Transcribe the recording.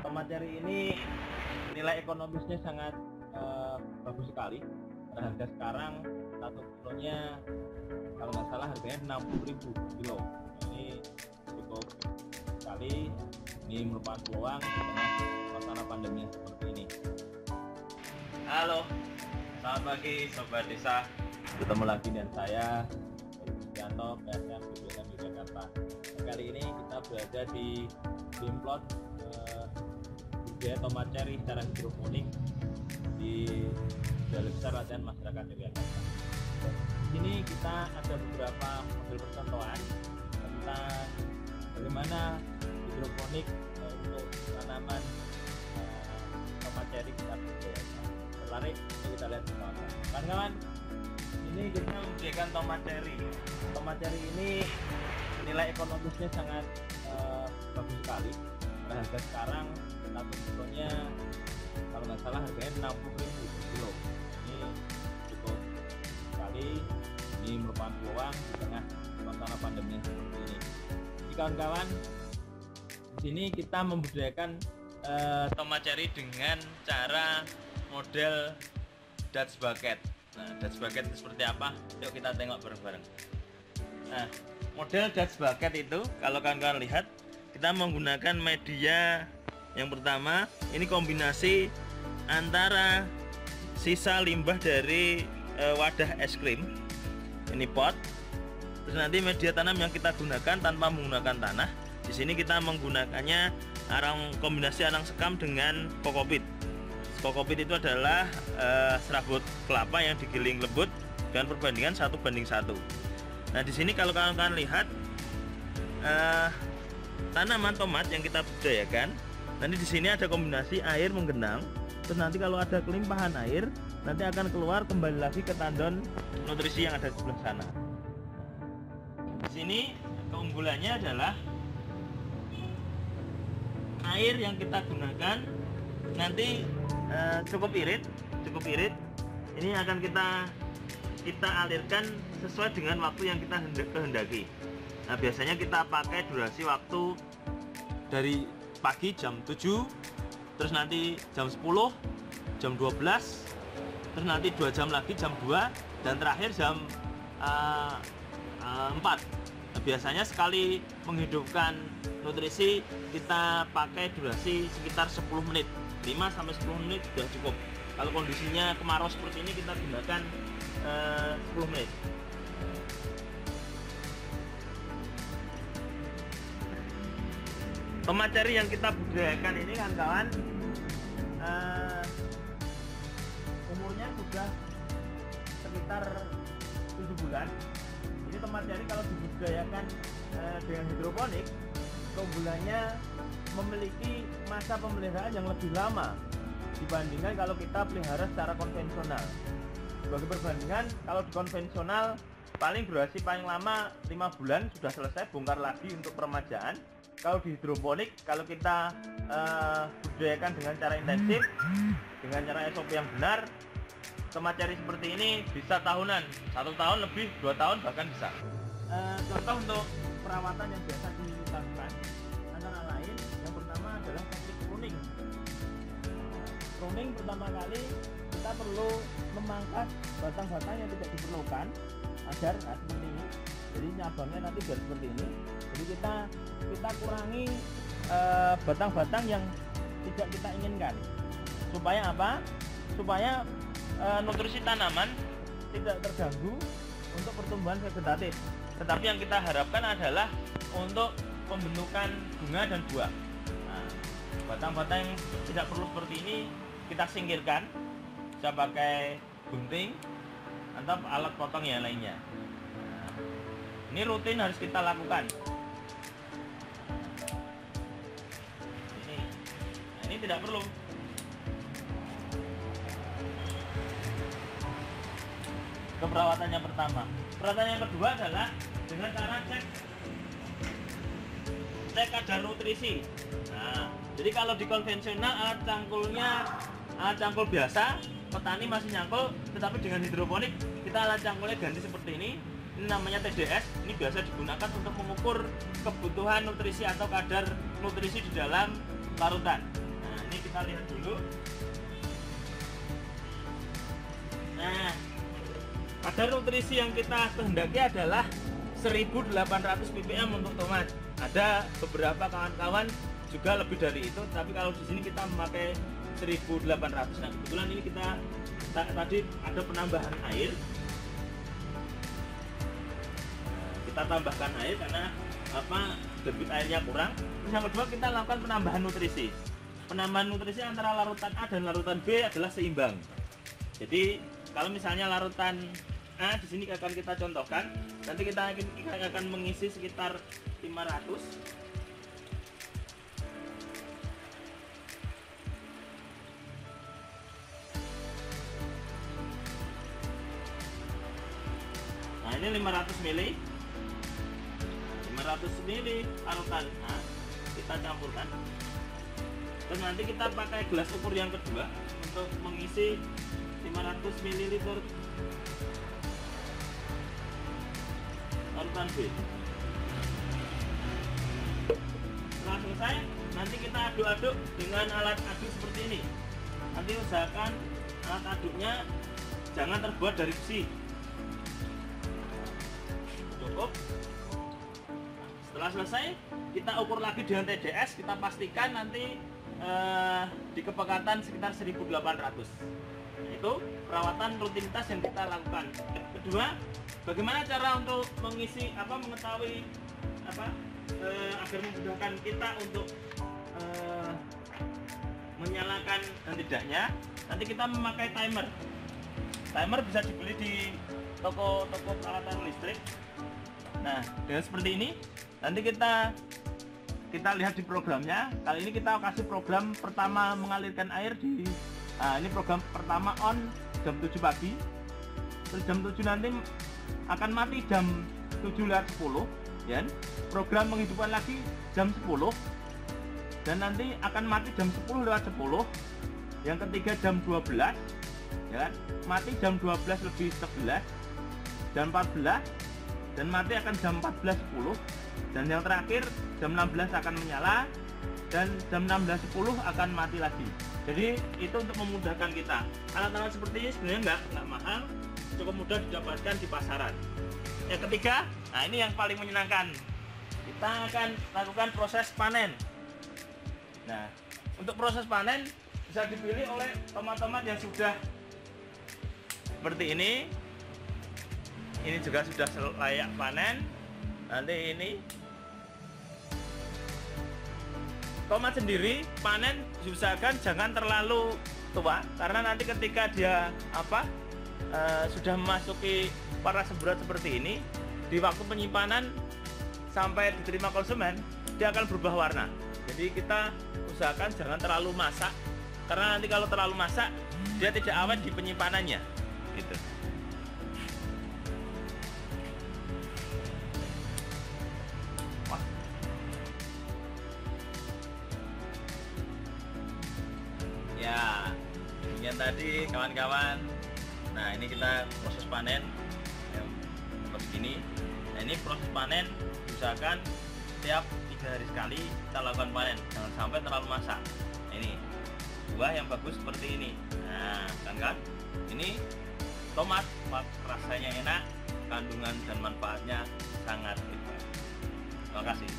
Tomat cherry ini nilai ekonomisnya sangat bagus sekali. Harga sekarang satu kilonya kalau nggak salah harganya 60.000 kilo. Ini cukup sekali. Ini merupakan peluang di tengah suasana pandemi seperti ini. Halo, selamat pagi Sobat Desa. Ketemu lagi dengan saya, Yanto, PSM BPM Jakarta. Kali ini kita berada di Simplot budidaya tomat cherry secara hidroponik di Balai Besar Latihan Masyarakat Yogyakarta. Di sini kita ada beberapa model percontohan tentang bagaimana hidroponik untuk tanaman tomat cherry kita budidayakan. Tertarik? Kita lihat bersama. Kawan-kawan, ini kita membudidayakan tomat cherry. Tomat cherry ini nilai ekonomisnya sangat bagus sekali. Harga sekarang satu kilonya kalau nggak salah harganya 60.000 kilo. Ini cukup sekali. Ini merupakan peluang di tengah suasana pandemi seperti ini. Jadi kawan-kawan, di sini kita membudidayakan tomat cherry dengan cara model Dutch bucket. Nah, Dutch bucket itu seperti apa? Yuk kita tengok bareng-bareng. Nah, model Dutch bucket itu kalau kawan-kawan lihat, kita menggunakan media yang pertama. Ini kombinasi antara sisa limbah dari wadah es krim, ini pot, terus nanti media tanam yang kita gunakan tanpa menggunakan tanah. Di sini kita menggunakannya kombinasi arang sekam dengan kokopit. Kokopit itu adalah serabut kelapa yang digiling lembut dengan perbandingan 1:1. Nah, di sini kalau kawan-kawan lihat tanaman tomat yang kita budidayakan, nanti di sini ada kombinasi air menggenang. Terus nanti kalau ada kelimpahan air, nanti akan keluar kembali lagi ke tandon nutrisi yang ada di sebelah sana. Di sini keunggulannya adalah air yang kita gunakan nanti cukup irit. Ini akan kita alirkan sesuai dengan waktu yang kita kehendaki. Nah, biasanya kita pakai durasi waktu dari pagi jam 7, terus nanti jam 10, jam 12, terus nanti 2 jam lagi jam 2, dan terakhir jam 4. Nah, biasanya sekali menghidupkan nutrisi kita pakai durasi sekitar 10 menit, 5-10 menit sudah cukup. Kalau kondisinya kemarau seperti ini kita gunakan 10 menit. Tomat cherry yang kita budidayakan ini kan kawan, umurnya sudah sekitar 7 bulan. Ini tomat cherry kalau dibudidayakan dengan hidroponik, keunggulannya memiliki masa pemeliharaan yang lebih lama dibandingkan kalau kita pelihara secara konvensional. Sebagai perbandingan, kalau di konvensional paling durasi paling lama 5 bulan sudah selesai, bongkar lagi untuk peremajaan. Kalau di hidroponik, kalau kita budidayakan dengan cara intensif, dengan cara SOP yang benar, tomat cherry seperti ini bisa tahunan, 1 tahun lebih, 2 tahun bahkan bisa. Contoh untuk perawatan yang biasa dilakukan antara lain, yang pertama adalah teknik pruning. Pruning pertama kali kita perlu memangkas batang-batang yang tidak diperlukan agar seperti ini. Jadi nyabangnya nanti biar seperti ini. Jadi kita kurangi batang-batang yang tidak kita inginkan. Supaya apa? Supaya nutrisi tanaman tidak terganggu untuk pertumbuhan vegetatif. Tetapi yang kita harapkan adalah untuk pembentukan bunga dan buah. Nah, batang-batang yang tidak perlu seperti ini kita singkirkan, bisa pakai gunting atau alat potong yang lainnya. Nah, ini rutin harus kita lakukan. Ini tidak perlu. Perawatannya pertama. Perawatan yang kedua adalah dengan cara cek kadar nutrisi. Nah, jadi kalau di konvensional alat cangkul biasa, petani masih nyangkul, tetapi dengan hidroponik kita alat cangkulnya ganti seperti ini. Ini namanya TDS. Ini biasa digunakan untuk mengukur kebutuhan nutrisi atau kadar nutrisi di dalam larutan. kita lihat dulu. Nah, kadar nutrisi yang kita kehendaki adalah 1800 ppm untuk tomat. Ada beberapa kawan-kawan juga lebih dari itu, tapi kalau di sini kita memakai 1800. Nah, kebetulan ini kita tadi ada penambahan air. Kita tambahkan air karena debit airnya kurang. Terus yang kedua kita lakukan penambahan nutrisi. Penambahan nutrisi antara larutan A dan larutan B adalah seimbang. Jadi kalau misalnya larutan A di sini akan kita contohkan, nanti kita akan mengisi sekitar 500. Nah, ini 500 ml. 500 ml larutan A kita campurkan. Dan nanti kita pakai gelas ukur yang kedua untuk mengisi 500 ml larutan B. Setelah selesai, nanti kita aduk-aduk dengan alat aduk seperti ini. Nanti usahakan alat aduknya jangan terbuat dari besi. Cukup. Setelah selesai, kita ukur lagi dengan TDS. Kita pastikan nanti di kepekatan sekitar 1800. Itu perawatan rutinitas yang kita lakukan. Kedua, bagaimana cara untuk mengetahui agar memudahkan kita untuk menyalakan dan tidaknya. Nanti kita memakai timer. Timer bisa dibeli di toko-toko peralatan listrik. Nah, dengan seperti ini, nanti kita lihat di programnya. Kali ini kita kasih program pertama mengalirkan air di ini program pertama on jam 7 pagi. Terus jam 7 nanti akan mati jam 7:10, ya. Program menghidupkan lagi jam 10 dan nanti akan mati jam 10:10. Yang ketiga jam 12, ya kan? Mati jam 12:11, jam 14 dan mati akan jam 14:10. Dan yang terakhir jam 16 akan menyala dan jam 16:10 akan mati lagi. Jadi itu untuk memudahkan kita. Alat-alat seperti ini sebenarnya nggak mahal, cukup mudah didapatkan di pasaran. Yang ketiga, nah ini yang paling menyenangkan. Kita akan lakukan proses panen. Nah, untuk proses panen bisa dipilih oleh tomat-tomat yang sudah seperti ini. Ini juga sudah layak panen. Nanti ini tomat sendiri panen diusahakan jangan terlalu tua, karena nanti ketika dia sudah memasuki paras berat seperti ini, di waktu penyimpanan sampai diterima konsumen dia akan berubah warna. Jadi kita usahakan jangan terlalu masak, karena nanti kalau terlalu masak dia tidak awet di penyimpanannya gitu. Ya, demikian tadi kawan-kawan. Nah, ini kita proses panen yang seperti ini. Nah, ini proses panen usahakan setiap 3 hari sekali kita lakukan panen, jangan sampai terlalu masak. Nah, ini buah yang bagus seperti ini. Nah, kan ini tomat rasanya enak, kandungan dan manfaatnya sangat hebat. Terima kasih.